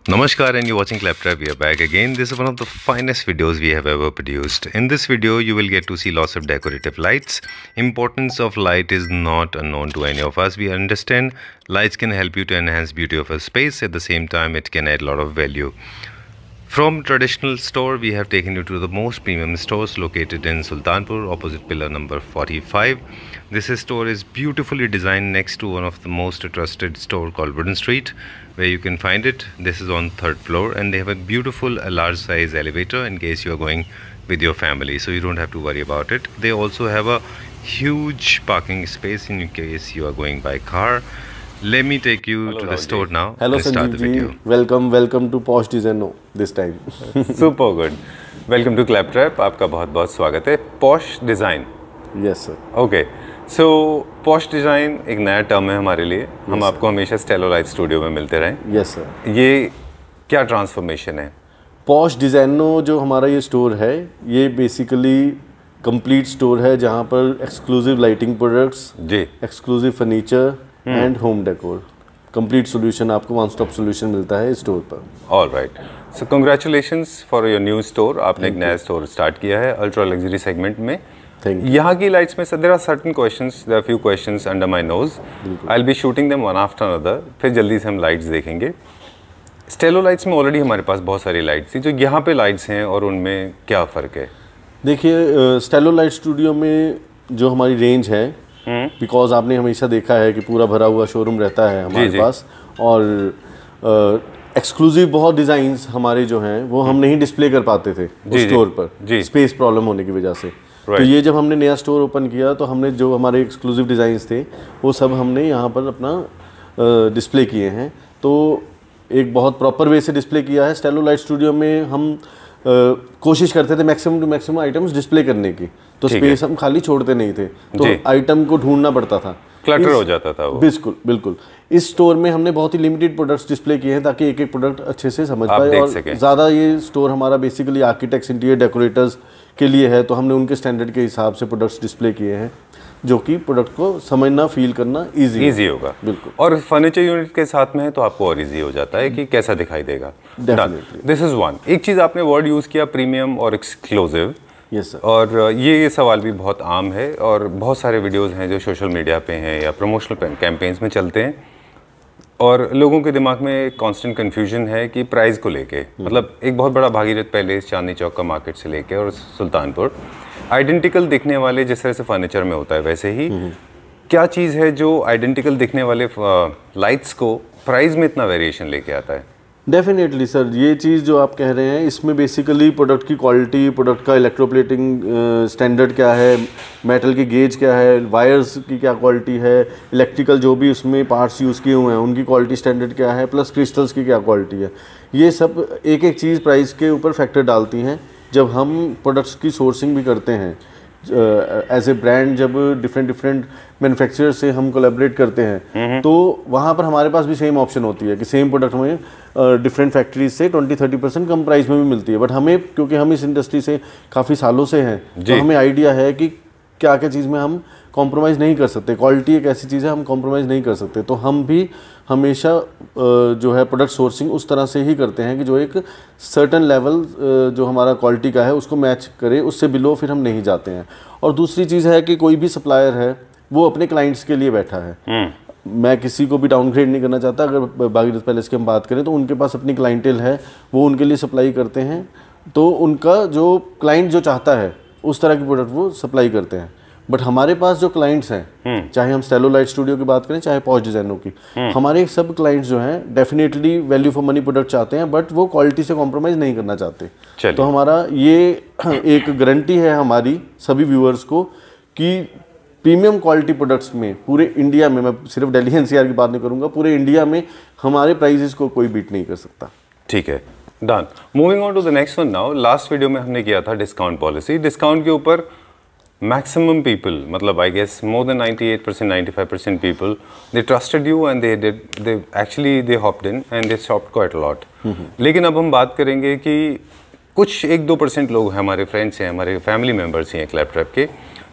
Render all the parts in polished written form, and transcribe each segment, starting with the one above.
Namaskar and you're watching Claptrap. We are back again. This is one of the finest videos we have ever produced. In this video, you will get to see lots of decorative lights. Importance of light is not unknown to any of us. We understand lights can help you to enhance beauty of a space. At the same time, it can add a lot of value. From traditional store, we have taken you to the most premium stores located in Sultanpur, opposite pillar number 45. This store is beautifully designed next to one of the most trusted store called Wooden Street, where you can find it. This is on 3rd floor and they have a beautiful large size elevator in case you are going with your family, so you don't have to worry about it. They also have a huge parking space in case you are going by car. Let me take you to the store now. Hello Sanjeev ji, welcome to Posh Designo this time. Super good. Welcome to Claptrap. आपका बहुत स्वागत है. Posh Design. Yes sir. Okay. So Posh Design एक नया term है हमारे लिए. हम आपको हमेशा Stellolight स्टूडियो में मिलते रहें. Yes sir. ये क्या ट्रांसफॉर्मेशन है? Posh Designo जो हमारा ये स्टोर है, ये बेसिकली कंप्लीट स्टोर है जहाँ पर एक्सक्लूसिव लाइटिंग प्रोडक्ट्स, जी, exclusive furniture and home decor, complete solution आपको वन स्टॉप सोल्यूशन मिलता है स्टोर पर. All right. So congratulations for your new store. आपने एक नया स्टोर स्टार्ट किया है अल्ट्रा लग्जरी सेगमेंट में. यहाँ की लाइट्स में there are certain questions, there are few questions under my nose. I will be shooting them one after another. फिर जल्दी से हम लाइट्स देखेंगे. स्टेलो लाइट्स में ऑलरेडी हमारे पास बहुत सारी लाइट्स थी. जो यहाँ पे लाइट्स हैं और उनमें क्या फ़र्क है? देखिए, स्टेलो लाइट स्टूडियो में जो हमारी रेंज है, बिकॉज आपने हमेशा देखा है कि पूरा भरा हुआ शोरूम रहता है हमारे पास, और एक्सक्लूसिव बहुत डिज़ाइंस हमारे जो हैं वो हम नहीं डिस्प्ले कर पाते थे उस स्टोर पर, स्पेस प्रॉब्लम होने की वजह से. तो ये जब हमने नया स्टोर ओपन किया तो हमने जो हमारे एक्सक्लूसिव डिज़ाइंस थे वो सब हमने यहाँ पर अपना डिस्प्ले किए हैं. तो एक बहुत प्रॉपर वे से डिस्प्ले किया है. स्टेलो लाइट स्टूडियो में हम कोशिश करते थे maximum to maximum items display करने की, तो स्पेस हम खाली छोड़ते नहीं थे, तो आइटम को ढूंढना पड़ता था, क्लटर हो जाता था वो. बिल्कुल. इस स्टोर में हमने बहुत ही लिमिटेड प्रोडक्ट्स डिस्प्ले किए हैं ताकि एक एक प्रोडक्ट अच्छे से समझ पाए. और ज़्यादा ये स्टोर हमारा बेसिकली आर्किटेक्ट्स, इंटीरियर डेकोरेटर्स के लिए है, तो हमने उनके स्टैंडर्ड के हिसाब से प्रोडक्ट्स डिस्प्ले किए हैं जो कि प्रोडक्ट को समझना, फील करना इजी होगा. बिल्कुल. और फर्नीचर यूनिट के साथ में है तो आपको और इजी हो जाता है कि कैसा दिखाई देगा. This is one. एक चीज़ आपने वर्ड यूज़ किया, प्रीमियम और एक्सक्लूसिव. Yes sir. और ये सवाल भी बहुत आम है और बहुत सारे वीडियोस हैं जो सोशल मीडिया पे हैं या प्रमोशनल कैंपेन्स में चलते हैं, और लोगों के दिमाग में एक कांस्टेंट कन्फ्यूजन है कि प्राइस को लेके. मतलब एक बहुत बड़ा भागीरथ पैलेस चांदनी चौक का मार्केट से लेके और सुल्तानपुर आइडेंटिकल दिखने वाले जिस तरह से फर्नीचर में होता है, वैसे ही क्या चीज़ है जो आइडेंटिकल दिखने वाले लाइट्स को प्राइस में इतना वेरिएशन लेके आता है? डेफिनेटली सर, ये चीज़ जो आप कह रहे हैं, इसमें बेसिकली प्रोडक्ट की क्वालिटी, प्रोडक्ट का इलेक्ट्रोप्लेटिंग स्टैंडर्ड क्या है, मेटल की गेज क्या है, वायर्स की क्या क्वालिटी है, इलेक्ट्रिकल जो भी उसमें पार्ट्स यूज़ किए हुए हैं उनकी क्वालिटी स्टैंडर्ड क्या है, प्लस क्रिस्टल्स की क्या क्वालिटी है. ये सब एक एक चीज़ प्राइस के ऊपर फैक्टर डालती हैं. जब हम प्रोडक्ट्स की सोर्सिंग भी करते हैं एज ए ब्रांड, जब डिफरेंट मैन्युफैक्चरर से हम कोलैबोरेट करते हैं, तो वहाँ पर हमारे पास भी सेम ऑप्शन होती है कि सेम प्रोडक्ट हमें डिफरेंट फैक्ट्रीज से 20-30% कम प्राइस में भी मिलती है. बट हमें, क्योंकि हम इस इंडस्ट्री से काफ़ी सालों से हैं, तो हमें आइडिया है कि क्या क्या चीज़ में हम कॉम्प्रोमाइज़ नहीं कर सकते. क्वालिटी एक ऐसी चीज़ है, हम कॉम्प्रोमाइज़ नहीं कर सकते. तो हम भी हमेशा जो है प्रोडक्ट सोर्सिंग उस तरह से ही करते हैं कि जो एक सर्टन लेवल जो हमारा क्वालिटी का है उसको मैच करे, उससे बिलो फिर हम नहीं जाते हैं. और दूसरी चीज़ है कि कोई भी सप्लायर है वो अपने क्लाइंट्स के लिए बैठा है. मैं किसी को भी डाउनग्रेड नहीं करना चाहता. अगर भागीरथ पैलेस की हम बात करें तो उनके पास अपनी क्लाइंटेल है, वो उनके लिए सप्लाई करते हैं. तो उनका जो क्लाइंट जो चाहता है उस तरह की प्रोडक्ट वो सप्लाई करते हैं. बट हमारे पास जो क्लाइंट्स हैं, चाहे हम स्टेलो लाइट स्टूडियो की बात करें चाहे पॉश डिजाइनो की, हमारे सब क्लाइंट्स जो हैं definitely value for money product चाहते हैं, बट वो क्वालिटी से कॉम्प्रोमाइज़ नहीं करना चाहते. तो हमारा ये एक गारंटी है हमारी सभी व्यूअर्स को कि प्रीमियम क्वालिटी प्रोडक्ट्स में पूरे इंडिया में, मैं सिर्फ दिल्ली एनसीआर की बात नहीं करूँगा, पूरे इंडिया में हमारे प्राइजेस को कोई बीट नहीं कर सकता. ठीक है, done. Moving on to the next one now. Last video में हमने किया था डिस्काउंट पॉलिसी. डिस्काउंट के ऊपर maximum people, मतलब I guess more than 98%, 95% people, they trusted you and they hopped in and they shopped quite a lot. लेकिन अब हम बात करेंगे कि कुछ 1-2% लोग हमारे फ्रेंड्स हैं, हमारे फैमिली मेम्बर्स हैं क्लैपट्रैप के,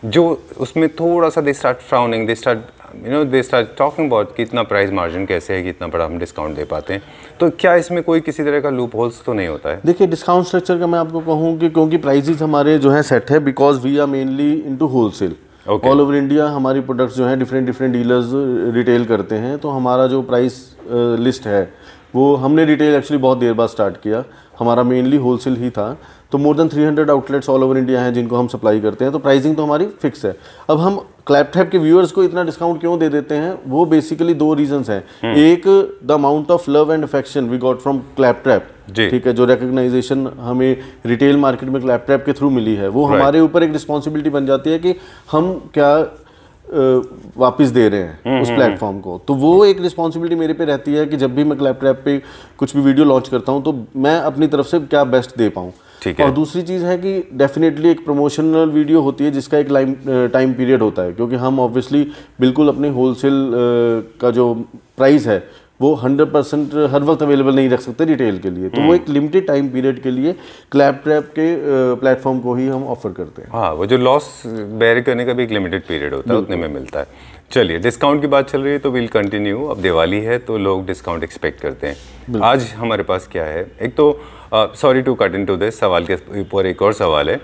जो उसमें थोड़ा सा they start frowning, they start you know they start talking about कि इतना प्राइस मार्जिन कैसे है कि इतना बड़ा हम डिस्काउंट दे पाते हैं, तो क्या इसमें कोई किसी तरह का लूप होल्स तो नहीं होता है? देखिए डिस्काउंट स्ट्रक्चर का मैं आपको कहूँ कि क्योंकि प्राइसेस हमारे जो है सेट है, because we are mainly into wholesale. All over India हमारी प्रोडक्ट्स जो हैं डिफरेंट डीलर्स रिटेल करते हैं, तो हमारा जो प्राइस लिस्ट है वो हमने रिटेल एक्चुअली बहुत देर बाद स्टार्ट किया, हमारा मेनली होलसेल ही था। तो more than 300 outlets all over India हैं जिनको हम सप्लाई करते हैं, तो प्राइसिंग तो हमारी फिक्स है। अब हम क्लैपट्रैप के व्यूअर्स को इतना डिस्काउंट क्यों दे देते हैं, वो बेसिकली दो रीजंस हैं। एक, the amount of love and affection we got from claptrap, ठीक है, जो रिकग्नाइजेशन हमें रिटेल मार्केट में क्लैपट्रैप के थ्रू मिली है, वो हमारे ऊपर एक रिस्पॉन्सिबिलिटी बन जाती है कि हम क्या वापस दे रहे हैं उस प्लेटफॉर्म को। तो वो एक रिस्पॉन्सिबिलिटी मेरे पे रहती है कि जब भी मैं क्लैपट्रैप पे कुछ भी वीडियो लॉन्च करता हूँ तो मैं अपनी तरफ से क्या बेस्ट दे पाऊँ। और दूसरी चीज़ है कि डेफिनेटली एक प्रमोशनल वीडियो होती है जिसका एक टाइम पीरियड होता है, क्योंकि हम ऑब्वियसली बिल्कुल अपने होलसेल का जो प्राइस है वो 100% हर वक्त अवेलेबल नहीं रख सकते रिटेल के लिए, तो वो एक लिमिटेड टाइम पीरियड के लिए क्लैपट्रैप के प्लेटफॉर्म को ही हम ऑफर करते हैं। हाँ, वो जो लॉस बेयर करने का भी एक लिमिटेड पीरियड होता है, उतने में मिलता है। चलिए, डिस्काउंट की बात चल रही है तो विल कंटिन्यू। अब दिवाली है तो लोग डिस्काउंट एक्सपेक्ट करते हैं। आज हमारे पास क्या है, एक तो sorry to cut into this, सवाल के ऊपर एक और सवाल है।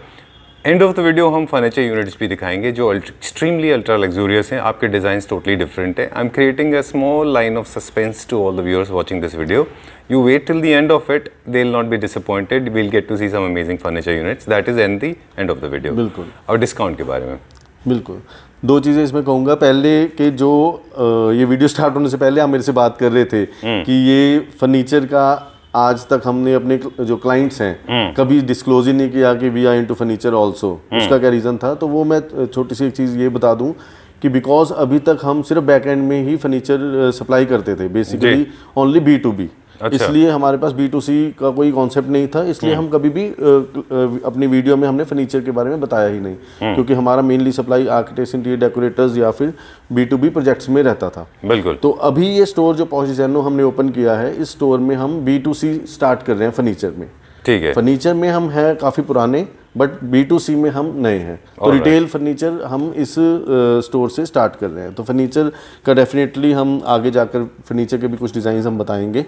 एंड ऑफ द वीडियो हम फर्नीचर यूनिट्स भी दिखाएंगे जो एक्सट्रीमली अल्ट्रा लग्जूरियस हैं, आपके डिजाइन्स टोटली डिफरेंट है। I am creating a small line of suspense to all the viewers watching this video. You wait till the end of it, they will not be disappointed, we will get to see some amazing furniture units, that is at the end of the video. बिल्कुल। और discount के बारे में बिल्कुल दो चीज़ें इसमें कहूँगा। पहले कि जो ये वीडियो स्टार्ट होने से पहले आप मेरे से बात कर रहे थे कि ये फर्नीचर का आज तक हमने अपने जो क्लाइंट्स हैं कभी डिस्क्लोज ही नहीं किया कि we are into furniture also. उसका क्या रीज़न था, तो वो मैं छोटी सी एक चीज़ ये बता दूं कि बिकॉज अभी तक हम सिर्फ बैक एंड में ही फर्नीचर सप्लाई करते थे, बेसिकली ओनली B2B। अच्छा। इसलिए हमारे पास B2C का कोई कॉन्सेप्ट नहीं था, इसलिए हम कभी भी अपनी वीडियो में हमने फर्नीचर के बारे में बताया ही नहीं, क्योंकि हमारा mainly supply architects, interior decorators या फिर B2B प्रोजेक्ट्स में रहता था। बिल्कुल। तो अभी ये स्टोर जो पॉश डिजाइनो हमने ओपन किया है, इस स्टोर में हम B2C स्टार्ट कर रहे हैं फर्नीचर में। ठीक है। फर्नीचर में हम हैं काफ़ी पुराने, बट B2C में हम नए हैं। तो रिटेल फर्नीचर हम इस स्टोर से स्टार्ट कर रहे हैं। तो फर्नीचर का डेफिनेटली हम आगे जाकर फर्नीचर के भी कुछ डिज़ाइन हम बताएंगे।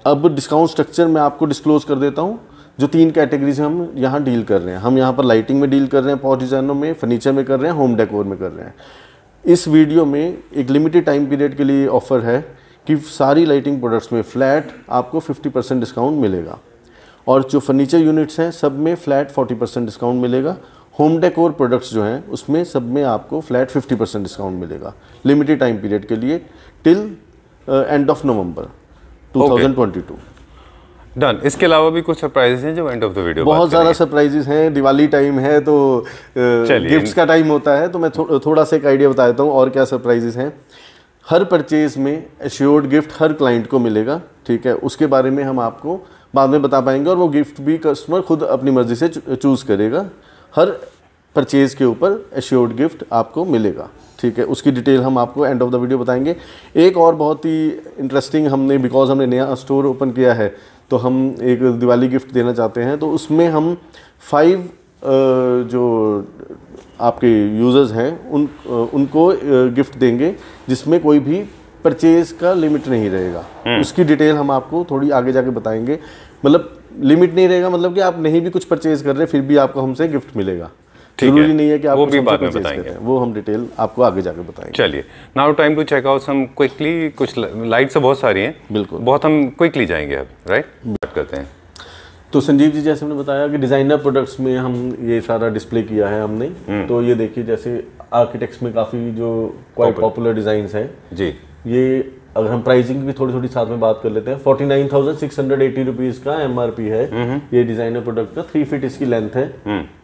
अब डिस्काउंट स्ट्रक्चर मैं आपको डिस्क्लोज कर देता हूँ। जो 3 कैटेगरीज हम यहाँ डील कर रहे हैं, हम यहाँ पर लाइटिंग में डील कर रहे हैं, पॉश डिज़ाइनों में, फर्नीचर में कर रहे हैं, होम डेकोर में कर रहे हैं। इस वीडियो में एक लिमिटेड टाइम पीरियड के लिए ऑफर है कि सारी लाइटिंग प्रोडक्ट्स में फ्लैट आपको 50% डिस्काउंट मिलेगा, और जो फर्नीचर यूनिट्स हैं सब में फ्लैट 40% डिस्काउंट मिलेगा। होम डेकोर प्रोडक्ट्स जो हैं उसमें सब में आपको फ्लैट 50% डिस्काउंट मिलेगा लिमिटेड टाइम पीरियड के लिए till end of November 2022। Done. इसके अलावा भी कुछ सरप्राइजेस हैं जो एंड ऑफ द वीडियो बहुत ज़्यादा सरप्राइजेस हैं। दिवाली टाइम है तो गिफ्ट्स का टाइम होता है, तो मैं थोड़ा सा एक आइडिया बता देता हूँ और क्या सरप्राइजेस हैं। हर परचेज में एश्योर्ड गिफ्ट हर क्लाइंट को मिलेगा, ठीक है, उसके बारे में हम आपको बाद में बता पाएंगे, और वो गिफ्ट भी कस्टमर खुद अपनी मर्जी से चूज़ करेगा। हर परचेज़ के ऊपर एश्योर्ड गिफ्ट आपको मिलेगा, ठीक है। उसकी डिटेल हम आपको एंड ऑफ द वीडियो बताएंगे। एक और बहुत ही इंटरेस्टिंग हमने, बिकॉज हमने नया स्टोर ओपन किया है तो हम एक दिवाली गिफ्ट देना चाहते हैं, तो उसमें हम 5 जो आपके यूज़र्स हैं उनको गिफ्ट देंगे जिसमें कोई भी परचेज का लिमिट नहीं रहेगा। उसकी डिटेल हम आपको थोड़ी आगे जाके बताएंगे। मतलब लिमिट नहीं रहेगा, मतलब कि आप नहीं भी कुछ परचेज कर रहे हैं फिर भी आपको हमसे गिफ्ट मिलेगा। जरूरी नहीं है कि आप वो भी बाद में बताएंगे, वो हम डिटेल आपको आगे जाके बताएंगे। चलिए, now time to check out some quickly. कुछ लाइट्स बहुत सारी हैं, बिल्कुल, बहुत हम क्विकली जाएंगे अब, राइट, बात करते हैं। तो संजीव जी, जैसे हमने बताया कि डिज़ाइनर प्रोडक्ट्स में हम ये सारा डिस्प्ले किया है हमने। तो ये देखिए, जैसे आर्किटेक्ट्स में काफ़ी जो क्वाइट पॉपुलर डिज़ाइंस हैं जी, ये अगर हम प्राइसिंग भी थोड़ी थोड़ी साथ में बात कर लेते हैं, 49,680 रुपीज़ का MRP है। ये डिज़ाइनर प्रोडक्ट का 3 फीट इसकी लेंथ है,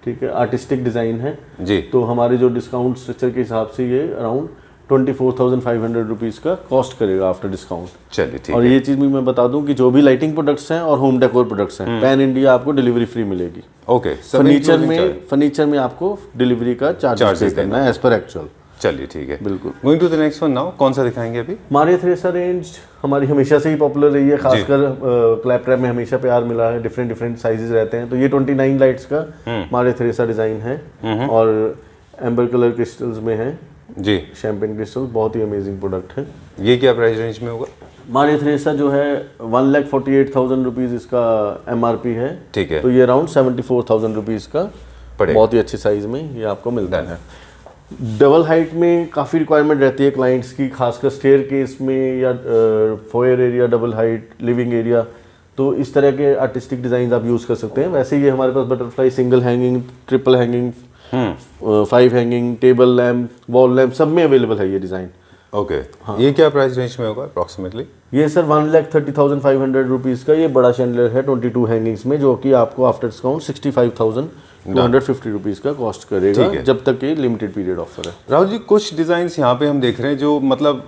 ठीक है, आर्टिस्टिक डिज़ाइन है जी। तो हमारे जो डिस्काउंट स्ट्रक्चर के हिसाब से ये अराउंड 24,500 रुपीज़ का कॉस्ट करेगा आफ्टर डिस्काउंट। चलिए, ठीक और ये चीज़ भी मैं बता दूं कि जो भी लाइटिंग प्रोडक्ट्स हैं और होम डेकोर प्रोडक्ट्स हैं, पैन इंडिया आपको डिलीवरी फ्री मिलेगी। ओके। फर्नीचर में आपको डिलीवरी का चार्ज पे करना है एज पर एक्चुअल। चलिए, ठीक है, बिल्कुल। Going to the next one now, कौन सा दिखाएंगे अभी? मारिया थ्रेसा रेंज हमारी हमेशा से ही पॉपुलर रही है, खासकर क्लैपट्रैप में हमेशा प्यार मिला है। डिफरेंट साइजेस रहते हैं। तो ये 29 लाइट्स का मारिया थ्रेसा डिज़ाइन है और एम्बर कलर क्रिस्टल्स में है। जी। शैम्पेन क्रिस्टल बहुत ही अमेजिंग प्रोडक्ट है। ये क्या प्राइस रेंज में होगा? हमारे थ्रेसर जो है 1,48,000 रुपीज़ इसका MRP है। ठीक है। तो ये अराउंड 74,000 रुपीज़ का पड़ेगा। बहुत ही अच्छे साइज़ में ये आपको मिलता है। डबल हाइट में काफ़ी रिक्वायरमेंट रहती है क्लाइंट्स की, खासकर स्टेयर केस में या foyer area, double height, living area, तो इस तरह के आर्टिस्टिक डिज़ाइन आप यूज़ कर सकते हैं। वैसे ये हमारे पास butterfly, single hanging, triple hanging, 5 hanging, table lamp, wall lamp, सब में अवेलेबल है ये डिज़ाइन। ओके। ये क्या प्राइस रेंज में होगा अप्रॉक्सीमेटली? ये सर 1,30,500 रुपीज़ का ये बड़ा शैंडलियर है 22 हैंगिंग्स में, जो कि आपको आफ्टर डिस्काउंट 65,250 रुपीज़ का कॉस्ट करेगा, जब तक ये लिमिटेड पीरियड ऑफर है। राहुल जी, कुछ डिज़ाइंस यहाँ पे हम देख रहे हैं जो मतलब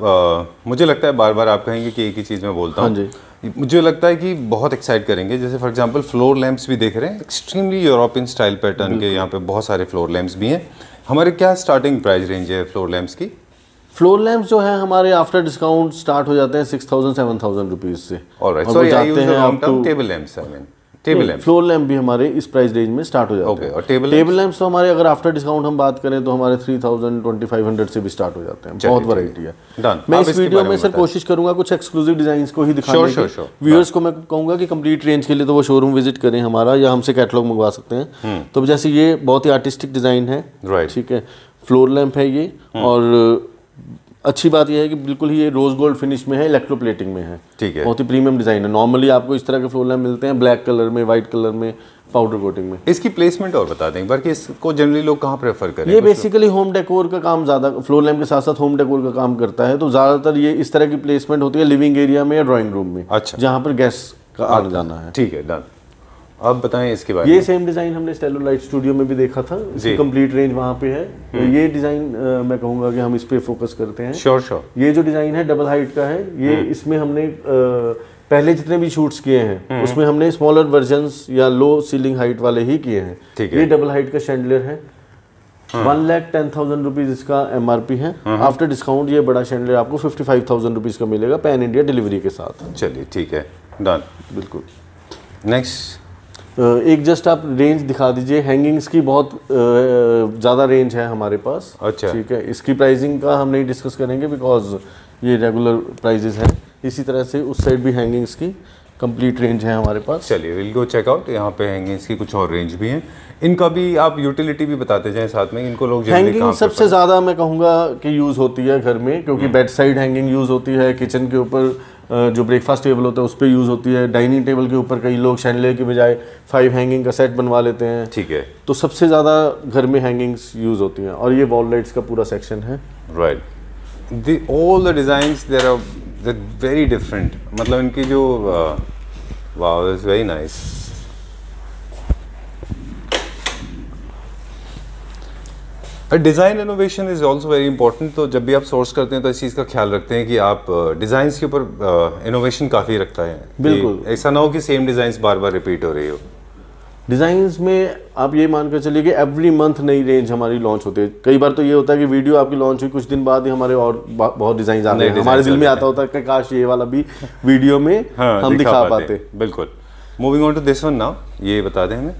मुझे लगता है बार बार आप कहेंगे कि एक ही चीज़ मैं बोलता हूँ। हाँ जी। मुझे लगता है कि बहुत एक्साइट करेंगे। जैसे फॉर एग्जांपल फ्लोर लैंप्स भी देख रहे हैं, एक्सट्रीमली यूरोपियन स्टाइल पैटर्न के यहाँ पे बहुत सारे फ्लोर लैंप्स भी हैं। हमारे क्या स्टार्टिंग प्राइस रेंज है फ्लोर लैंप्स की? फ्लोर लैंप्स जो है हमारे आफ्टर डिस्काउंट स्टार्ट हो जाते हैं 6,000-7,000 रुपीज़ से। ऑलराइट, और सॉरी वो आई यूज्ड जाते द हैं wrong up term, to table lamps I mean table lamps. Floor lamp भी हमारे इस प्राइस रेंज में स्टार्ट हो जाते ओके। हैं। और टेबल लैंप्स तो हमारे अगर आफ्टर डिस्काउंट हम बात करें तो हमारे 3,000-2,500 से भी स्टार्ट हो जाते हैं। बहुत वैरायटी है। डन। मैं इस वीडियो में सर कोशिश करूंगा कुछ एक्सक्लूसिव डिजाइन्स को ही दिखाने की। व्यूअर्स को मैं कहूंगा कि कंप्लीट रेंज के लिए तो वो शोरूम विजिट करें हमारा, या हमसे कैटलॉग मंगवा सकते हैं। तो जैसे ये बहुत ही आर्टिस्टिक डिज़ाइन है, ठीक है, फ्लोर लैंप है ये, और अच्छी बात यह है कि बिल्कुल ही ये रोज गोल्ड फिनिश में है, इलेक्ट्रोप्लेटिंग में है। ठीक है। बहुत ही प्रीमियम डिज़ाइन है। नॉर्मली आपको इस तरह के फ्लोर लैंप मिलते हैं ब्लैक कलर में, वाइट कलर में, पाउडर कोटिंग में। इसकी प्लेसमेंट और बता दें एक बार कि इसको जनरली लोग कहाँ प्रेफर करें? ये बेसिकली होम डेकोर का काम ज़्यादा, फ्लोर लैंप के साथ साथ होम डेकोर का काम करता है, तो ज़्यादातर ये इस तरह की प्लेसमेंट होती है लिविंग एरिया में या ड्राइंग रूम में। अच्छा। जहाँ पर गेस्ट का आना जाना है। ठीक है, डन। अब बताएं इसके बारे में। ये सेम डिज़ाइन हमने स्टेलो लाइट स्टूडियो में भी देखा था, इसकी कंप्लीट रेंज वहाँ पे है। तो ये डिज़ाइन मैं कहूँगा कि हम इस पे फोकस करते हैं। श्योर। ये जो डिज़ाइन है डबल हाइट का है, ये इसमें हमने पहले जितने भी शूट्स किए हैं उसमें हमने स्मॉलर वर्जन्स या लो सीलिंग हाइट वाले ही किए हैं। ये डबल हाइट का शैंडलियर है। 1,10,000 रुपीज़ इसका MRP है। आफ्टर डिस्काउंट ये बड़ा शैंडलियर आपको 55,000 रुपीज़ का मिलेगा, पैन इंडिया डिलीवरी के साथ। चलिए ठीक है, डन। बिल्कुल। नेक्स्ट एक जस्ट आप रेंज दिखा दीजिए। हैंगिंग्स की बहुत ज़्यादा रेंज है हमारे पास। अच्छा। ठीक है, इसकी प्राइसिंग का हम नहीं डिस्कस करेंगे बिकॉज ये रेगुलर प्राइजेस हैं। इसी तरह से उस साइड भी हैंगिंग्स की कंप्लीट रेंज है हमारे पास। चलिए विल गो चेकआउट। यहाँ पे हैंगिंग्स की कुछ और रेंज भी हैं। इनका भी आप यूटिलिटी भी बताते जाएं साथ में, इनको लोग हैंगिंग सबसे ज़्यादा मैं कहूँगा कि यूज़ होती है घर में, क्योंकि बेड साइड हैंगिंग यूज़ होती है, किचन के ऊपर जो ब्रेकफास्ट टेबल होता है उस पर यूज़ होती है, डाइनिंग टेबल के ऊपर कई लोग शैंडलियर की बजाय 5 हैंगिंग का सेट बनवा लेते हैं। ठीक है। तो सबसे ज़्यादा घर में हैंगिंग्स यूज़ होती हैं। और ये वॉल लाइट्स का पूरा सेक्शन है। Right. All the designs there are very different. मतलब इनकी जो wow is very nice. Design innovation is also very important. तो जब भी आप सोर्स करते हैं तो इस चीज़ का ख्याल रखते हैं कि आप डिज़ाइंस के ऊपर इनोवेशन काफ़ी रखता है। बिल्कुल। ऐसा ना हो कि सेम डिज़ाइंस बार बार रिपीट हो रही हो। डिज़ाइंस में आप ये मान कर चलिए कि एवरी मंथ नई रेंज हमारी लॉन्च होती है। कई बार तो ये होता है कि वीडियो आपकी लॉन्च हुई, कुछ दिन बाद ही हमारे और बहुत डिज़ाइन आते हैं। हमारे दिल में आता होता है कि काश ये वाला भी वीडियो में हम दिखा पाते। बिल्कुल। Moving on to this one now, ये बता दें हमें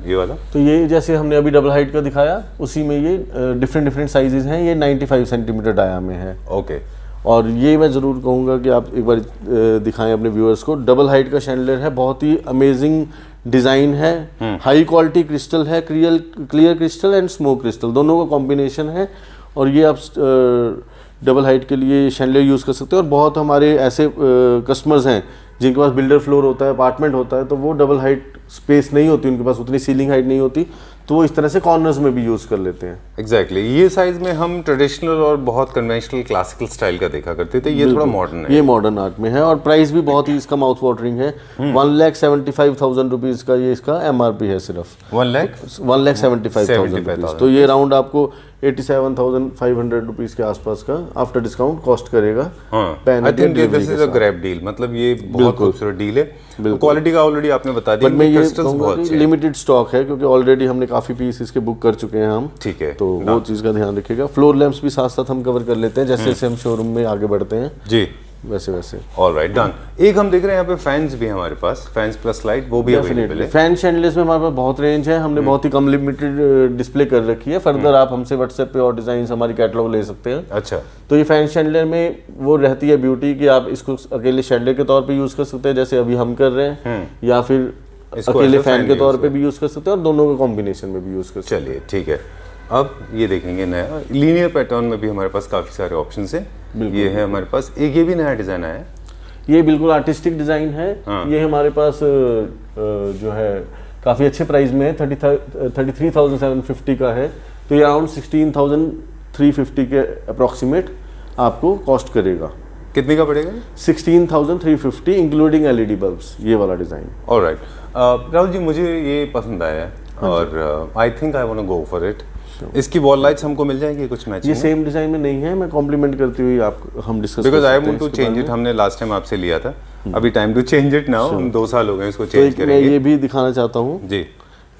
ये वाला। तो ये जैसे हमने अभी डबल हाइट का दिखाया, उसी में ये डिफरेंट साइजेस हैं। ये 95 सेंटीमीटर डाया में है। ओके। और ये मैं ज़रूर कहूँगा कि आप एक बार दिखाएं अपने व्यूअर्स को। डबल हाइट का शैंडलियर है, बहुत ही अमेजिंग डिज़ाइन है। हाई क्वालिटी क्रिस्टल है, clear crystal and smoke crystal दोनों का कॉम्बिनेशन है। और ये आप डबल हाइट के लिए शैंडलियर यूज़ कर सकते हैं। और बहुत हमारे ऐसे कस्टमर्स हैं जिनके पास बिल्डर फ्लोर होता है, अपार्टमेंट होता है, तो वो डबल हाइट स्पेस नहीं होती उनके पास, उतनी सीलिंग हाइट नहीं होती, तो वो इस तरह से कॉर्नर्स में भी यूज़ कर लेते हैं। एग्जैक्टली। ये साइज में हम ट्रेडिशनल और बहुत कन्वेंशनल क्लासिकल स्टाइल का देखा करते थे। ये थोड़ा मॉडर्न है। ये मॉडर्न आर्ट में है। और प्राइस भी बहुत ही इसका माउथ वाटरिंग है। 1,75,000 रुपीज़ का ये इसका MRP है सिर्फ। 1,75,000 रुपीज़। तो ये राउंड आपको 87,500 रुपीज़ के आसपास का आफ्टर डिस्काउंट कॉस्ट करेगा। I think this is a grab deal. मतलब ये बहुत खूबसूरत डील है। क्वालिटी का ऑलरेडी आपने बता दिया। बट मैं ये कहूँगा कि लिमिटेड स्टॉक है, क्योंकि ऑलरेडी हमने काफ़ी पीस इसके बुक कर चुके हैं हम। ठीक है। तो वो चीज़ का ध्यान रखिएगा। फ्लोर लैंप्स भी साथ साथ हम कवर कर लेते हैं जैसे जैसे हम शोरूम में आगे बढ़ते हैं। जी। वैसे वैसे। Alright, done. एक हम देख रहे हैं यहाँ पे फैंस भी हैं हमारे पास, फैंस प्लस लाइट, वो भी अवेलेबल है। फैन शैंडलियर्स में हमारे पास बहुत रेंज है, हमने बहुत ही कम लिमिटेड डिस्प्ले कर रखी है। फर्दर आप हमसे व्हाट्सएप पे और डिजाइन हमारी कैटलॉग ले सकते हैं। अच्छा, तो ये फैन शैंडलियर में वो रहती है ब्यूटी कि आप इसको अकेले शैंडलियर के तौर पे यूज कर सकते हैं जैसे अभी हम कर रहे हैं, या फिर अकेले फैन के तौर पे भी यूज कर सकते हैं और दोनों के कॉम्बिनेशन में भी यूज कर सकते हैं। चलिए ठीक है। अब ये देखेंगे नया लीनियर पैटर्न में भी हमारे पास काफ़ी सारे ऑप्शंस हैं। ये है हमारे पास एक, ये भी नया डिज़ाइन आया है। ये बिल्कुल आर्टिस्टिक डिज़ाइन है। ये हमारे पास जो है काफ़ी अच्छे प्राइस में है, 33,750 का है। तो ये अराउंड 16,350 के अप्रॉक्सीमेट आपको कॉस्ट करेगा। कितने का पड़ेगा? 16,350 इंक्लूडिंग एलईडी बल्ब्स, ये वाला डिज़ाइन। ऑलराइट, राहुल जी मुझे ये पसंद आया है और I think I want to go for it. इसकी वॉल लाइट्स हमको मिल जाएंगी कुछ मैचिंग? ये सेम डिजाइन में नहीं है, मैं कॉम्प्लीमेंट करती हुई आप हम discuss because I want to change it. हमने लास्ट टाइम आपसे लिया था, अभी time to change it now. हम 2 साल हो गए इसको चेंज करेंगे। मैं ये भी दिखाना चाहता हूँ जी,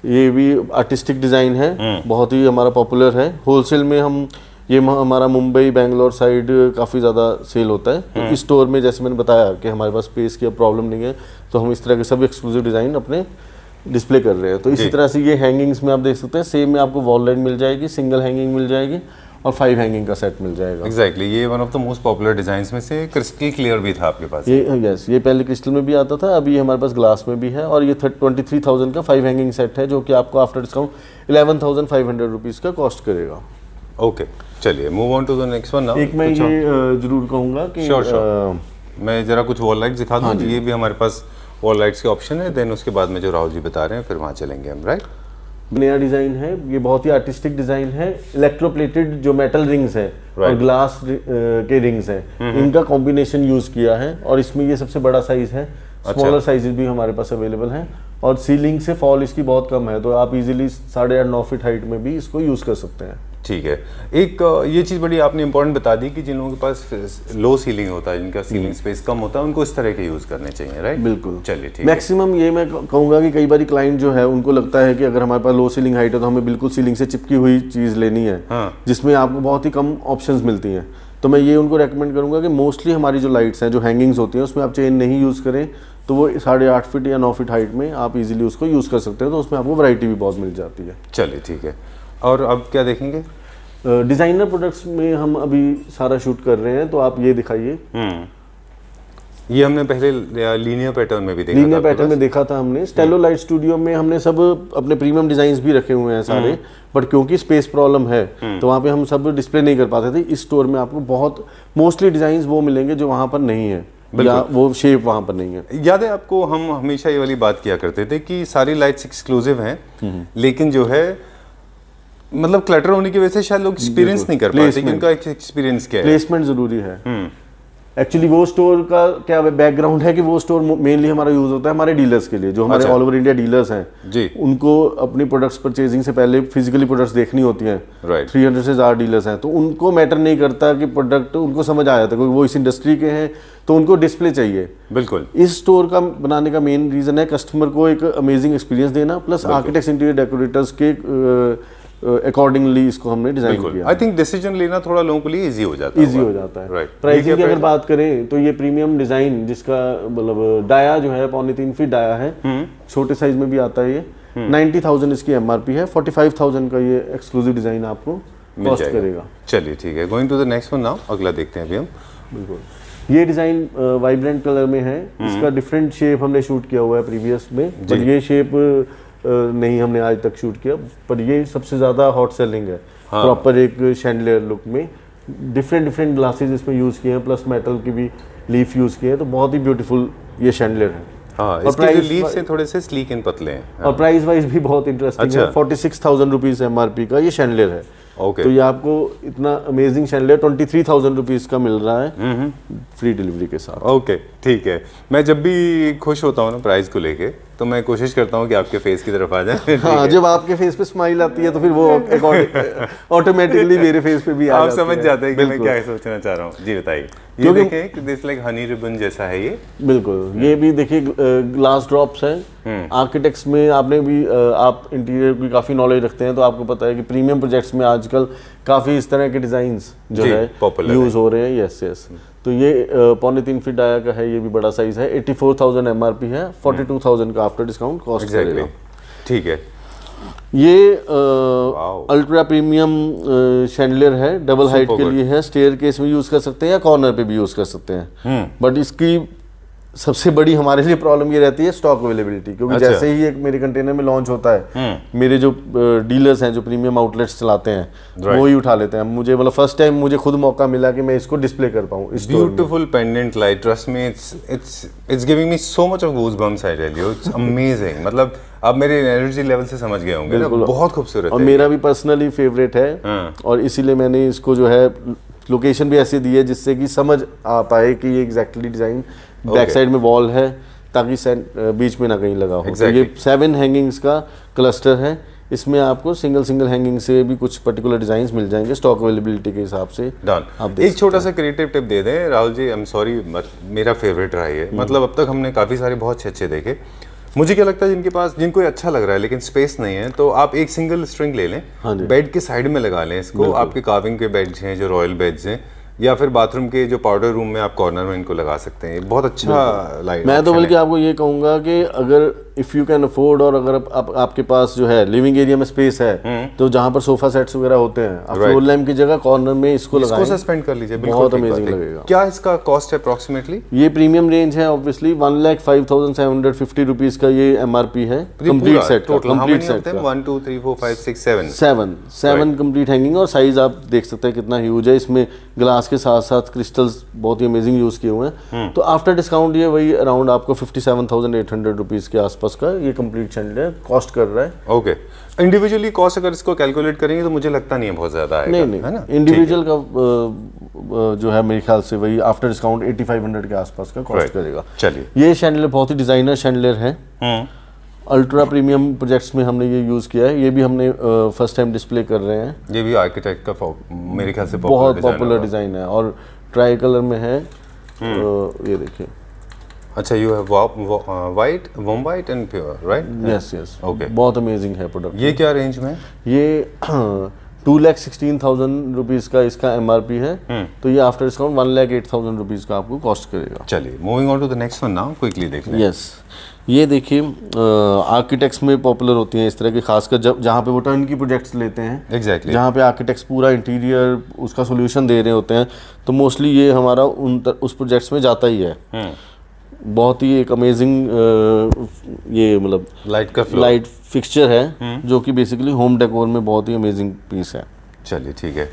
ये भी आर्टिस्टिक डिजाइन है, बहुत ही हमारा पॉपुलर है। होलसेल में हम ये हमारा मुंबई बेंगलोर साइड काफ़ी ज़्यादा सेल होता है। तो इस स्टोर में जैसे मैंने बताया कि हमारे पास स्पेस की प्रॉब्लम नहीं है, तो हम इस तरह के सब एक्सक्लूसिव डिज़ाइन अपने डिस्प्ले कर रहे हैं। तो इसी तरह से ये हैंगिंग्स में आप देख सकते हैं, सेम में आपको वॉल लाइट मिल जाएगी, सिंगल हैंगिंग मिल जाएगी और 5 हैंगिंग का सेट मिल जाएगा। एग्जैक्टली, ये one of the most popular designs में से क्रिस्टल क्लियर भी था आपके पास। ये यस, ये पहले क्रिस्टल में भी आता था, अभी ये हमारे पास ग्लास में भी है। और ये 23,000 का 5 हैंगिंग सेट है जो कि आपको आफ्टर डिस्काउंट 11,500 रुपीज़ का कॉस्ट करेगा। ओके, चलिए move on to the next one now. एक मैं ये जरूर कहूँगा कि मैं जरा कुछ वॉल लाइट्स दिखा दूँ। ये भी हमारे पास वॉल लाइट्स के ऑप्शन है। देन उसके बाद में जो राहुल जी बता रहे हैं फिर वहाँ चलेंगे हम, राइट? नया डिजाइन है, ये बहुत ही आर्टिस्टिक डिजाइन है। इलेक्ट्रोप्लेटेड जो मेटल रिंग्स है और ग्लास के रिंग्स हैं, इनका कॉम्बिनेशन यूज किया है। और इसमें ये सबसे बड़ा साइज है, स्मॉलर साइजेस भी हमारे पास अवेलेबल हैं। और सीलिंग से फॉल इसकी बहुत कम है, तो आप इजीली 8.5-9 फीट हाइट में भी इसको यूज कर सकते हैं। ठीक है। एक ये चीज़ बड़ी आपने इंपॉर्टेंट बता दी कि जिन लोगों के पास लो सीलिंग होता है, जिनका सीलिंग स्पेस कम होता है, उनको इस तरह के यूज़ करने चाहिए, राइट? बिल्कुल। चलिए ठीक है। मैक्सिमम ये मैं कहूँगा कि कई बार क्लाइंट जो है उनको लगता है कि अगर हमारे पास लो सीलिंग हाइट है तो हमें बिल्कुल सीलिंग से चिपकी हुई चीज़ लेनी है, जिसमें आपको बहुत ही कम ऑप्शंस मिलती हैं। तो मैं ये उनको रेकमेंड करूँगा कि मोस्टली हमारी जो लाइट्स हैं, जो हैंगिंग्स होती हैं, उसमें आप चेन नहीं यूज़ करें, तो वो 8.5 फीट या 9 फीट हाइट में आप इजीली उसको यूज़ कर सकते हैं। तो उसमें आपको वैरायटी भी बहुत मिल जाती है। चलिए ठीक है। और अब क्या देखेंगे? डिज़ाइनर प्रोडक्ट्स में हम अभी सारा शूट कर रहे हैं, तो आप ये दिखाइए। ये हमने पहले लीनियर पैटर्न में भी देखा था। लीनियर पैटर्न में देखा था हमने। स्टेलो लाइट स्टूडियो में हमने सब अपने प्रीमियम डिजाइन्स भी रखे हुए हैं सारे, बट क्योंकि स्पेस प्रॉब्लम है तो वहाँ पे हम सब डिस्प्ले नहीं कर पाते थे। इस स्टोर में आपको बहुत मोस्टली डिजाइन्स वो मिलेंगे जो वहाँ पर नहीं है, या वो शेप वहाँ पर नहीं है। याद है आपको, हम हमेशा ये वाली बात किया करते थे कि सारी लाइट्स एक्सक्लूसिव हैं, लेकिन जो है मतलब क्लटर होने की वजह से शायद लोग एक्सपीरियंस नहीं कर पाते कि उनका एक्सपीरियंस क्या है। प्लेसमेंट जरूरी है। एक्चुअली वो स्टोर का क्या बैकग्राउंड है कि वो स्टोर मेनली हमारा यूज होता है हमारे डीलर्स के लिए, जो हमारे ऑल ओवर इंडिया डीलर्स हैं जी। उनको अपनी प्रोडक्ट्स परचेजिंग से पहले फिजिकली प्रोडक्ट्स देखनी होती हैं। 300 से ज़्यादा डीलर्स हैं, तो उनको मैटर नहीं करता कि प्रोडक्ट उनको समझ आ जाता है, क्योंकि वो इस इंडस्ट्री के हैं, तो उनको डिस्प्ले चाहिए। बिल्कुल। इस स्टोर का बनाने का मेन रीजन है कस्टमर को एक अमेजिंग एक्सपीरियंस देना, प्लस आर्किटेक्ट्स इंटीरियर डेकोरेटर्स के अकॉर्डिंगली इसको हमने डिजाइन किया। आई थिंक डिसीजन लेना थोड़ा लोगों के लिए इजी हो जाता है। प्राइसिंग की अगर बात करें तो ये प्रीमियम डिजाइन जिसका मतलब डाया जो है 3.25 फीट डाया है, छोटे साइज में भी आता है। ये 90,000 इसकी एमआरपी है, 45,000 का ये एक्सक्लूसिव डिजाइन आपको कॉस्ट करेगा। चलिए ठीक है, going to the next one now. अगला देखते हैं अभी हम। बिल्कुल। ये डिजाइन वाइब्रेंट कलर में है, इसका डिफरेंट शेप हमने शूट किया हुआ है प्रीवियस में, बट ये शेप नहीं हमने आज तक शूट किया, पर ये सबसे ज़्यादा हॉट सेलिंग है। प्रॉपर एक शैंडलियर लुक में डिफरेंट ग्लासेस इसमें यूज़ किए हैं, प्लस मेटल की भी लीफ यूज़ किए हैं, तो बहुत ही ब्यूटीफुल ये शैंडलियर है। और इसके जो लीफ से थोड़े से स्लीक एंड पतले हैं। और प्राइस वाइज भी बहुत इंटरेस्टिंग है। 46,000 रुपीज़ एमआरपी का ये शैंडलियर है। ओके। तो ये आपको इतना अमेजिंग शैंडलियर 23,000 रुपीज़ का मिल रहा है फ्री डिलीवरी के साथ। ओके ठीक है। मैं जब भी खुश होता हूँ ना प्राइस को लेके, तो मैं कोशिश करता हूँ कि आपके फेस की तरफ आ जाए। हाँ, जब आपके फेस पे स्माइल आती है तो फिर वो ऑटोमेटिकली मेरे फेस पे भी आ जाती है। आप समझ जाते हैं कि मैं क्या सोचना चाह रहा हूँ। जी बताइए। ये देखिए दिस लाइक हनी रिबन जैसा है ये। बिल्कुल। ये भी देखिए ग्लास ड्रॉप्स है, आर्किटेक्ट्स में आपने भी आप इंटीरियर की काफ़ी नॉलेज रखते हैं, तो आपको पता है कि प्रीमियम प्रोजेक्ट्स में आजकल काफ़ी इस तरह के डिज़ाइंस जो है यूज़ हो रहे हैं। Yes yes. तो ये 3.25 फीट डाया का है, ये भी बड़ा साइज है। 84,000 MRP है, 42,000 का आफ्टर डिस्काउंट कॉस्ट करेगा। ठीक है। ये अल्ट्रा प्रीमियम शैंडलियर है, डबल हाइट के लिए है, स्टेयर केस में यूज कर सकते हैं या कॉर्नर पे भी यूज कर सकते हैं। बट इसकी सबसे बड़ी हमारे लिए प्रॉब्लम ये रहती है स्टॉक अवेलेबिलिटी, क्योंकि जैसे ही एक मेरे कंटेनर में लॉन्च होता है, मेरे जो डीलर्स हैं जो प्रीमियम आउटलेट्स चलाते हैं वो ही उठा लेते हैं। मुझे मतलब फर्स्ट टाइम मुझे खुद मौका मिला कि मैं इसको डिस्प्ले कर पाऊँ। Beautiful pendant light, trust me, it's giving me so much of goosebumps, I tell you, it's amazing. मतलब आप मेरे एनर्जी लेवल से समझ गए होंगे ना, बहुत खूबसूरत और मेरा भी पर्सनली फेवरेट है। और इसीलिए मैंने इसको जो है लोकेशन भी ऐसी दी है जिससे कि समझ आ पाए कि ये एग्जैक्टली डिज़ाइन बैक साइड में वॉल है, ताकि बीच में ना कहीं लगा हो। तो ये 7 हैंगिंग्स का क्लस्टर है। इसमें आपको सिंगल हैंगिंग से भी कुछ पर्टिकुलर डिजाइन्स मिल जाएंगे स्टॉक अवेलेबिलिटी के हिसाब से। आप एक छोटा सा क्रिएटिव टिप दे दें Rahul ji, I am sorry, मेरा फेवरेट रहा है। मतलब अब तक हमने काफ़ी सारे बहुत अच्छे देखे। मुझे क्या लगता है जिनके पास, जिनको अच्छा लग रहा है लेकिन स्पेस नहीं है, तो आप एक सिंगल स्ट्रिंग ले लें, बेड के साइड में लगा लें इसको। आपके कार्विंग के बेड्स हैं जो रॉयल बेड्स हैं, या फिर बाथरूम के जो पाउडर रूम में आप कॉर्नर में इनको लगा सकते हैं। बहुत अच्छा लाइट। मैं तो बल्कि आपको ये कहूँगा कि अगर इफ़ यू कैन अफोर्ड, और अगर आपके पास जो है लिविंग एरिया में स्पेस है, तो जहाँ पर सोफा सेट्स वगैरह होते हैं, आप फ्लोर लैम्प की जगह कॉर्नर में इसको लगाएं, सस्पेंड कर लीजिए, बहुत अमेजिंग लगेगा। क्या इसका कॉस्ट है अप्रोक्सीमेटली? ये प्रीमियम रेंज है ऑब्वियसली, 1,05,750 रुपीज का ये MRP है कंप्लीट सेट का। कंप्लीट सेट का 1 2 3 4 5 6 7 कंप्लीट हैंगिंग, और साइज आप देख सकते हैं कितना ह्यूज है। इसमें ग्लास के साथ साथ क्रिस्टल्स बहुत ही अमेजिंग यूज किए हुए हैं। तो आफ्टर डिस्काउंट ये वही अराउंड आपको 57,800 रुपीज के आसपास का ये कंप्लीट शैंडलियर कॉस्ट कर रहा है। ओके। इंडिविजुअली कॉस्ट अगर इसको कैलकुलेट करेंगे तो मुझे लगता नहीं है बहुत ज्यादा आएगा। नहीं है ना, इंडिविजुअल का जो है मेरे ख्याल से वही आफ्टर डिस्काउंट 8500 के आसपास का कॉस्ट करेगा। चलिए, ये शैंडलियर बहुत ही डिजाइनर शैंडलियर है। अल्ट्रा प्रीमियम प्रोजेक्ट्स में हमने ये यूज किया है। ये भी हमने फर्स्ट टाइम डिस्प्ले कर रहे हैं। ये भी आर्किटेक्ट का मेरे ख्याल से बहुत पॉपुलर डिजाइन है, और ट्राई कलर में है। ये देखिए। अच्छा, you have white, warm white and pure, right? Yes yes. Okay, बहुत अमेजिंग है प्रोडक्ट। ये क्या रेंज में? ये 2,16,000 रुपीज का इसका MRP है। तो ये आफ्टर डिस्काउंट 1,08,000 रुपीज का आपको कॉस्ट करेगा। चलिए, moving on to the next one now, quickly देख लें। यस, ये देखिए आर्किटेक्ट्स में पॉपुलर होती हैं इस तरह की, खासकर जब जहाँ पे वो टर्न की प्रोजेक्ट्स लेते हैं। एग्जैक्टली। जहाँ पे आर्किटेक्ट्स पूरा इंटीरियर उसका सोल्यूशन दे रहे होते हैं, तो मोस्टली ये हमारा उस प्रोजेक्ट्स में जाता ही है। बहुत ही एक अमेजिंग ये मतलब लाइट फिक्सचर है, जो कि बेसिकली होम डेकोर में बहुत ही अमेजिंग पीस है। चलिए ठीक है,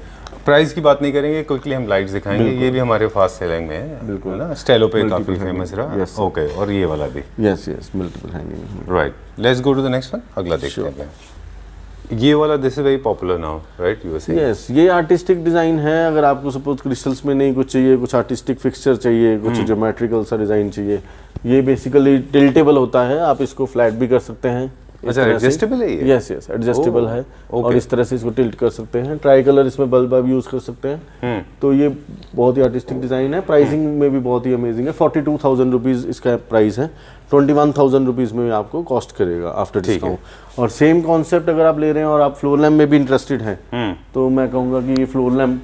प्राइस की बात नहीं करेंगे, क्विकली हम लाइट्स दिखाएंगे। ये भी हमारे फास्ट सेलिंग में है, बिल्कुल ना, स्टेलो पे काफी फेमस रहा। ओके, और ये वाला भी। Yes yes, multiple hanging. Right, let's go to the next one, अगला देखते हैं। ये वाला this is very popular now, right? You are saying. Yes, ये आर्टिस्टिक डिजाइन है। अगर आपको सपोज क्रिस्टल्स में नहीं कुछ चाहिए, कुछ आर्टिस्टिक फिक्सचर चाहिए, कुछ ज्योमेट्रिकल सा डिजाइन चाहिए, ये बेसिकली टिल्टेबल होता है। आप इसको फ्लैट भी कर सकते हैं। अच्छा, एडजस्टेबल है ये? यस यस, एडजस्टेबल है। और इस तरह से इसको टिल्ट कर सकते हैं। ट्राई कलर इसमें बल्ब आप यूज कर सकते हैं। तो ये बहुत ही आर्टिस्टिक डिजाइन है। प्राइसिंग में भी बहुत ही अमेजिंग है। 42,000 रुपीज इसका प्राइस है। 21,000 रुपीज में आपको कॉस्ट करेगा आफ्टर डिस्काउंट। और सेम कॉन्सेप्ट अगर आप ले रहे हैं और आप फ्लोर लैम्प में भी इंटरेस्टेड हैं, तो मैं कहूँगा कि ये फ्लोर लैम्प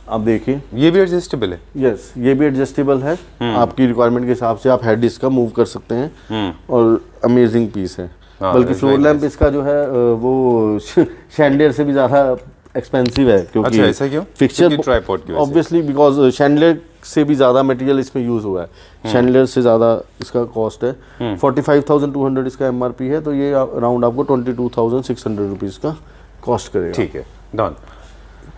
आप देखिए। ये भी एडजस्टेबल है? यस, ये भी एडजस्टेबल है। आपकी रिक्वायरमेंट के हिसाब से आप हेड इसका मूव कर सकते हैं। और अमेजिंग पीस है। बल्कि फ्लोर लैम्प इसका जो है वो शैंडलियर से भी ज़्यादा एक्सपेंसिव है, क्योंकि अच्छा, ऐसा क्यों? फिक्सचर ट्राइपॉड की वजह से, ऑब्वियसली, बिकॉज शैंडलियर से भी ज़्यादा मटेरियल इसमें यूज़ हुआ है। शैंडलियर से ज़्यादा इसका कॉस्ट है। 45,200 इसका MRP है। तो ये अराउंड आपको 22,600 रुपीज़ का कॉस्ट करेगा। ठीक है, डन।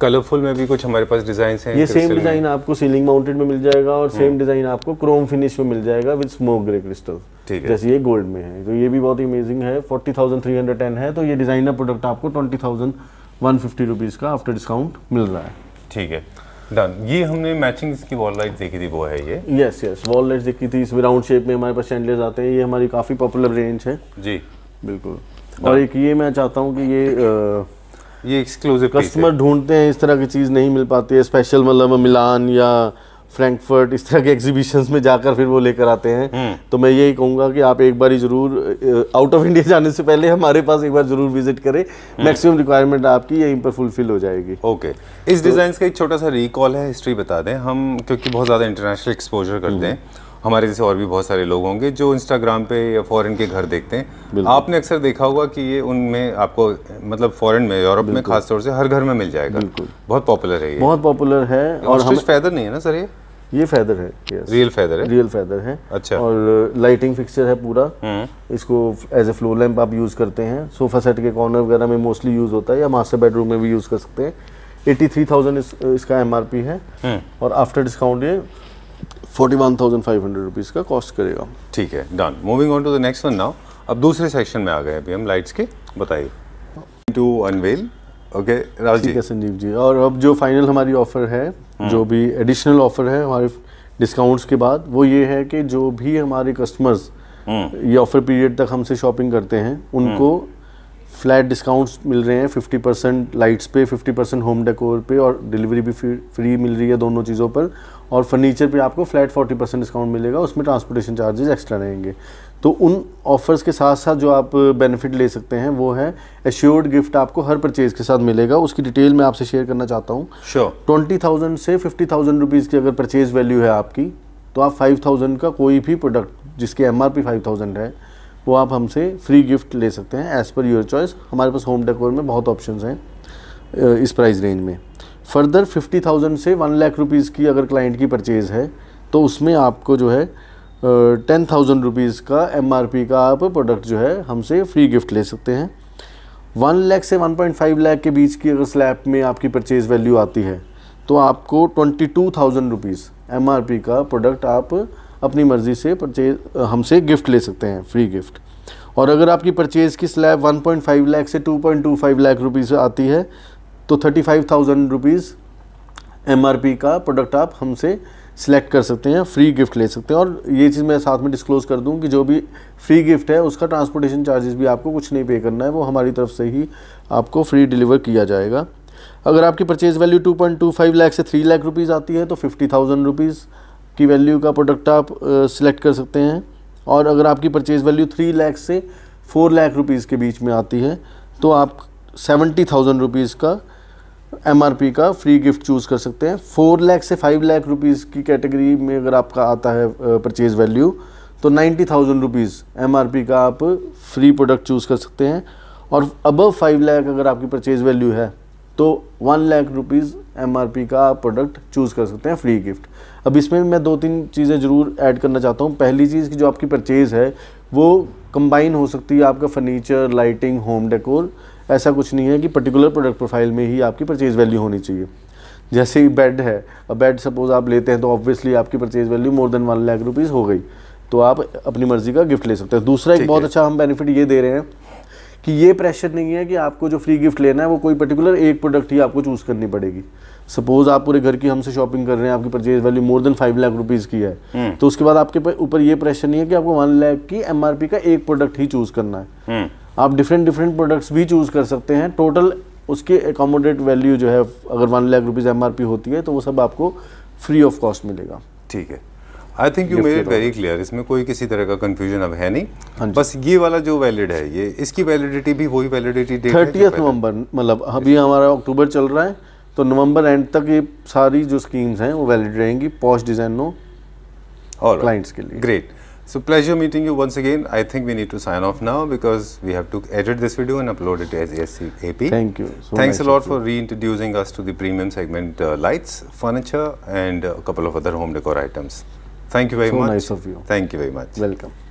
कलरफुल में भी कुछ हमारे पास डिजाइन हैं। ये सेम डिजाइन आपको सीलिंग माउंटेड में मिल जाएगा, और सेम डिजाइन आपको क्रोम फिनिश में मिल जाएगा विद स्मोक ग्रे क्रिस्टल, जैसे ये गोल्ड में है। तो ये भी बहुत ही अमेजिंग है। 40,310 है। तो ये डिजाइनर प्रोडक्ट आपको 20,150 रुपीज का आफ्टर डिस्काउंट मिल रहा है। ठीक है, डन। ये हमने मैचिंग इसकी वॉल लाइट देखी थी, वो है ये? यस यस, वॉल लाइट्स देखी थी। इसमें राउंड शेप में हमारे पास शैंडलियर्स आते हैं। ये हमारी काफ़ी पॉपुलर रेंज है जी, बिल्कुल। और एक ये मैं चाहता हूँ कि ये एक्सक्लूसिव कस्टमर ढूंढते हैं, इस तरह की चीज़ नहीं मिल पाती है स्पेशल, मतलब मिलान या फ्रैंकफर्ट, इस तरह के एग्जीबिशंस में जाकर फिर वो लेकर आते हैं। तो मैं यही कहूँगा कि आप एक बार ही ज़रूर आउट ऑफ इंडिया जाने से पहले हमारे पास एक बार ज़रूर विजिट करें। मैक्सिमम रिक्वायरमेंट आपकी यहीं पर फुलफिल हो जाएगी। ओके, इस डिज़ाइन का एक छोटा सा रिकॉल है, हिस्ट्री बता दें हम, क्योंकि बहुत ज़्यादा इंटरनेशनल एक्सपोजर करते हैं, हमारे जैसे और भी बहुत सारे लोग होंगे जो इंस्टाग्राम पे या फॉरेन के घर देखते हैं। आपने अक्सर देखा होगा कि ये उनमें आपको मतलब फॉरेन में, यूरोप में खास तौर से हर घर में मिल जाएगा। बहुत पॉपुलर है ये, बहुत पॉपुलर है। और हम फेदर नहीं है ना सर? ये फेदर है, रियल फेदर है, रियल फेदर है। अच्छा। और लाइटिंग फिक्सचर है पूरा। इसको एज ए फ्लोर लैंप आप यूज़ करते हैं, सोफा सेट के कॉर्नर वगैरह में मोस्टली यूज़ होता है, या मास्टर बेडरूम में भी यूज़ कर सकते हैं। 83,000 इसका MRP है, और आफ्टर डिस्काउंट ये 41,500 रुपीज़ का कॉस्ट करेगा। ठीक है, done. Moving on to the next one now. अब दूसरे सेक्शन में आ गए अभी हम लाइट्स के, बताइए। To unwell, okay Raj ji. ठीक है संजीव जी, और अब जो फाइनल हमारी ऑफ़र है, जो भी एडिशनल ऑफ़र है हमारे डिस्काउंट्स के बाद, वो ये है कि जो भी हमारे कस्टमर्स ये ऑफ़र पीरियड तक हमसे शॉपिंग करते हैं, उनको फ्लैट डिस्काउंट्स मिल रहे हैं 50% लाइट्स पे, 50% होम डेकोर पे, और डिलीवरी भी फ्री मिल रही है दोनों चीज़ों पर। और फर्नीचर पे आपको फ्लैट 40% डिस्काउंट मिलेगा, उसमें ट्रांसपोर्टेशन चार्जेस एक्स्ट्रा रहेंगे। तो उन ऑफर्स के साथ साथ जो आप बेनिफिट ले सकते हैं वो है एश्योर्ड गिफ्ट, आपको हर परचेज़ के साथ मिलेगा। उसकी डिटेल मैं आपसे शेयर करना चाहता हूँ। श्योर। 20,000 से 50,000 रुपीज़ की अगर परचेज़ वैल्यू है आपकी, तो आप 5,000 का कोई भी प्रोडक्ट जिसकी MRP 5,000 है, वो आप हमसे फ्री गिफ्ट ले सकते हैं एज़ पर योर चॉइस। हमारे पास होम डेकोर में बहुत ऑप्शंस हैं इस प्राइस रेंज में। फर्दर 50,000 से 1 लाख रुपीज़ की अगर क्लाइंट की परचेज़ है, तो उसमें आपको जो है 10,000 रुपीज़ का MRP का आप प्रोडक्ट जो है हमसे फ्री गिफ्ट ले सकते हैं। 1 लाख से 1.5 लाख के बीच की अगर स्लैब में आपकी परचेज़ वैल्यू आती है, तो आपको 22,000 रुपीज़ MRP का प्रोडक्ट आप अपनी मर्ज़ी से परचेज हमसे गिफ्ट ले सकते हैं, फ्री गिफ्ट। और अगर आपकी परचेज़ की स्लैब 1.5 लाख से 2.25 लाख रुपीज़ आती है, तो 35,000 रुपीज़ MRP का प्रोडक्ट आप हमसे सिलेक्ट कर सकते हैं, फ्री गिफ्ट ले सकते हैं। और ये चीज़ मैं साथ में डिस्क्लोज़ कर दूं कि जो भी फ्री गिफ्ट है उसका ट्रांसपोर्टेशन चार्जेस भी आपको कुछ नहीं पे करना है, वो हमारी तरफ से ही आपको फ्री डिलीवर किया जाएगा। अगर आपकी परचेज़ वैल्यू 2.25 लाख से 3 लाख रुपीज़ आती है, तो 50,000 रुपीज़ की वैल्यू का प्रोडक्ट आप सिलेक्ट कर सकते हैं। और अगर आपकी परचेज़ वैल्यू 3 लाख से 4 लाख रुपीज़ के बीच में आती है, तो आप 70,000 रुपीज़ का MRP का फ्री गिफ्ट चूज़ कर सकते हैं। 4 लाख से 5 लाख रुपीज़ की कैटेगरी में अगर आपका आता है परचेज़ वैल्यू, तो 90,000 रुपीज़ MRP का आप फ्री प्रोडक्ट चूज़ कर सकते हैं। और अबव 5 लाख अगर आपकी परचेज़ वैल्यू है, तो 1 लाख रुपीज़ MRP का आप प्रोडक्ट चूज़ कर सकते हैं, फ्री गिफ्ट। अब इसमें मैं 2-3 चीज़ें ज़रूर ऐड करना चाहता हूँ। पहली चीज़ कि जो आपकी परचेज़ है वो कंबाइन हो सकती है, आपका फर्नीचर, लाइटिंग, होम डेकोर। ऐसा कुछ नहीं है कि पर्टिकुलर प्रोडक्ट प्रोफाइल में ही आपकी परचेज़ वैल्यू होनी चाहिए। जैसे ही बेड है, अब बेड सपोज़ आप लेते हैं, तो ऑब्वियसली आपकी purchase value more than 1 lakh rupees हो गई, तो आप अपनी मर्ज़ी का गिफ्ट ले सकते हैं। दूसरा एक बहुत अच्छा हम बेनिफिट ये दे रहे हैं कि ये प्रेशर नहीं है कि आपको जो फ्री गिफ्ट लेना है वो कोई पर्टिकुलर एक प्रोडक्ट ही आपको चूज़ करनी पड़ेगी। सपोज़ आप पूरे घर की हमसे शॉपिंग कर रहे हैं, आपकी purchase value more than 5 lakh rupees की है, तो उसके बाद आपके ऊपर ये प्रेशर नहीं है कि आपको 1 लाख की MRP का एक प्रोडक्ट ही चूज़ करना है। आप डिफरेंट प्रोडक्ट्स भी चूज़ कर सकते हैं। टोटल उसके एकोमोडेट वैल्यू जो है अगर 1 लाख रुपीज़ MRP होती है, तो वो सब आपको फ्री ऑफ कॉस्ट मिलेगा। ठीक है, I think you made it very clear. इसमें कोई किसी तरह का कंफ्यूजन अब है नहीं। बस ये वाला जो वैलिड है, ये इसकी वैलिडिटी भी वही वैलिडिटी डेट 30 नवंबर, मतलब अभी हमारा अक्टूबर चल रहा है, तो नवंबर एंड तक ये सारी जो स्कीम्स हैं वो वैलिड रहेंगी पॉश डिज़ाइन नो क्लाइंट्स के लिए। Great, so pleasure meeting you once again. I think we need to sign off now because we have to edit this video and upload it as SCAP. Thank you. Thanks a lot for reintroducing us to the premium segment lights, furniture and a couple of other home decor items. Thank you very much. So nice of you. Thank you very much. Welcome.